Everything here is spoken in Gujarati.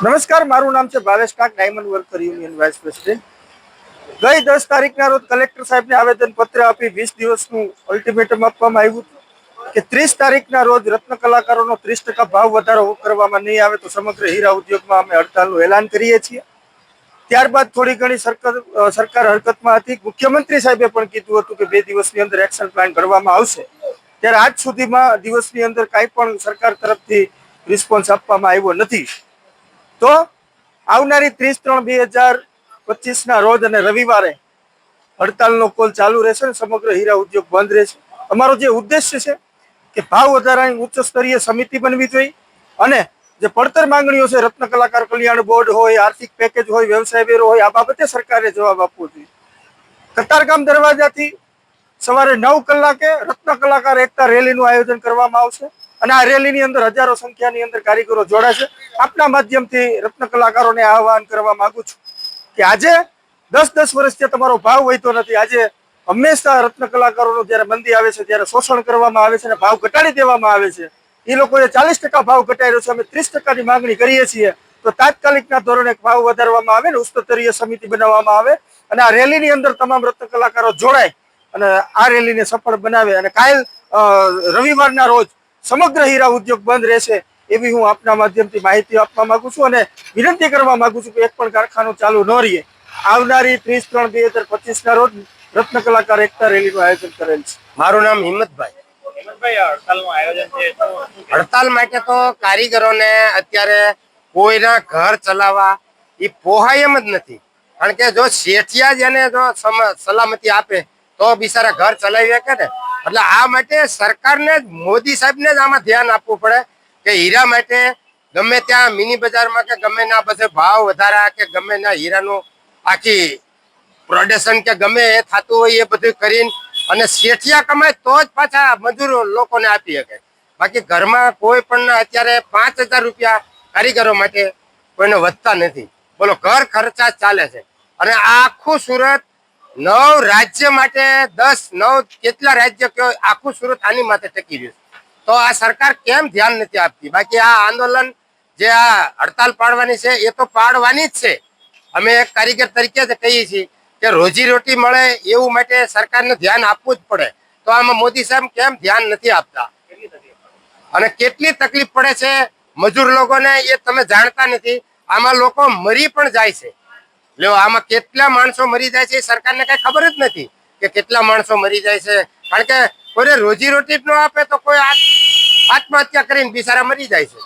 નમસ્કાર, મારું નામ છે Bhavesh Kak, diamond worker union vice president. ગઈ 10 તારીખના રોજ કલેક્ટર સાહેબને આવેદન પત્ર આપી 20 દિવસનું અલ્ટિમેટમ આપવામાં આવ્યું કે 30 તારીખના રોજ રત્ન કલાકારોનો 30% ભાવ વધારો કરવામાં નહીં આવે તો સમગ્ર હીરા ઉદ્યોગમાં અમે હડતાલનું એલાન કરીએ છીએ. ત્યારબાદ થોડી ઘણી સરકાર હરકતમાં હતી. મુખ્યમંત્રી સાહેબે પણ કીધું હતું કે 2 દિવસની અંદર એક્શન પ્લાન ઘડવામાં આવશે. ત્યારે આજ સુધીમાં દિવસની અંદર કાંઈ પણ સરકાર તરફથી રિસ્પોન્સ આપવામાં આવ્યો નથી. તો આવનારી 30/3/2025ના રોજ અને રવિવારે હડતાલનો કોલ ચાલુ રહેશે. સમગ્ર હીરા ઉદ્યોગ બંધ રહેશે. અમારો જે ઉદ્દેશ્ય છે કે ભાવ વધારાની ઉચ્ચ સ્તરીય સમિતિ બનવી જોઈએ અને જે પડતર માંગણીઓ છે, રત્ન કલાકાર કલ્યાણ બોર્ડ હોય, આર્થિક પેકેજ હોય, વ્યવસાય વેરો હોય, આ બાબતે સરકારે જવાબ આપવો જોઈએ. કતારગામ દરવાજાથી સવારે 9 કલાકે રત્ન કલાકાર એકતા રેલીનું આયોજન કરવામાં આવશે અને આ રેલીની અંદર હજારો સંખ્યાની અંદર કારીગરો જોડાશે. આપના માધ્યમથી રત્ન કલાકારોને આહવાન કરવા માંગુ છું કે આજે 10 વર્ષથી તમારો ભાવ વધતો નથી. આજે હંમેશા રત્ન કલાકારોનું જ્યારે મંદી આવે છે ત્યારે શોષણ કરવામાં આવે છે અને ભાવ ઘટાડી દેવામાં આવે છે. એ લોકોએ 40% ભાવ ઘટાડ્યો છે, અમે 30%ની માંગણી કરીએ છીએ. તો તાત્કાલિકના ધોરણે ભાવ વધારવામાં આવે ને ઉચ્ચસ્તરીય સમિતિ બનાવવામાં આવે અને આ રેલીની અંદર તમામ રત્ન કલાકારો જોડાય અને આ રેલીને સફળ બનાવે. અને કાલ રવિવારના રોજ સમગ્ર હીરા ઉદ્યોગ બંધ રહેશે એવી હું આપના માધ્યમથી માહિતી આપવા માંગુ છું અને વિનંતી કરવા માંગુ છું કે એક પણ કારખાનું ચાલુ ન રહે. આવનારી 30/3/2025ના રોજ રત્ન કલાકાર એકતા રેલીનું આયોજન કરેલ છે. મારું નામ હિંમતભાઈ. હડતાલ માટે તો કારીગરોને અત્યારે કોઈના ઘર ચલાવવા એ પોહાય એમ જ નથી. કારણ કે જો શેઠિયા જ એને જો સલામતી આપે તો બિચારા ઘર ચલાવી શકે ને. એટલે આ માટે સરકારને જ, મોદી સાહેબને જ આમાં ધ્યાન આપવું પડે કે હીરા માટે ગમે ત્યાં મિની બજારમાં કે ગમે ના બધે ભાવ વધારા કે ગમે ના હીરાનું આખી પ્રોડક્શન કે ગમે એ થતું હોય એ બધું કરીને અને શેઠિયા કમાય તો જ પાછા મજૂરો લોકોને આપી શકે. બાકી ઘરમાં કોઈ પણ અત્યારે 5,000 રૂપિયા કારીગરો માટે કોઈને વધતા નથી. બોલો, ઘર ખર્ચા ચાલે છે. અને આખું સુરત 9 રાજ્ય માટે 10-9 કેટલા રાજ્ય કયો આખું સુરત આની માટે ટકી રહ્યું છે. તો આ સરકાર કેમ ધ્યાન નથી આપતી? બાકી આ આંદોલન જે આ હડતાલ પાડવાની છે એ તો પાડવાની જ છે. અમે એક કારીગર તરીકે જ કહીએ છીએ કે રોજી રોટી મળે એવું માટે સરકારને ધ્યાન આપવું જ પડે. તો આમાં મોદી સાહેબ કેમ ધ્યાન નથી આપતા? અને કેટલી તકલીફ પડે છે મજૂર લોકોને એ તમે જાણતા નથી. આમાં લોકો મરી પણ જાય છે. લ્યો, આમાં કેટલા માણસો મરી જાય છે સરકારને કઈ ખબર જ નથી કે કેટલા માણસો મરી જાય છે. કારણ કે કોઈને રોજી રોટી જ ન આપે તો કોઈ આત્મહત્યા કરીને બિચારા મરી જાય છે.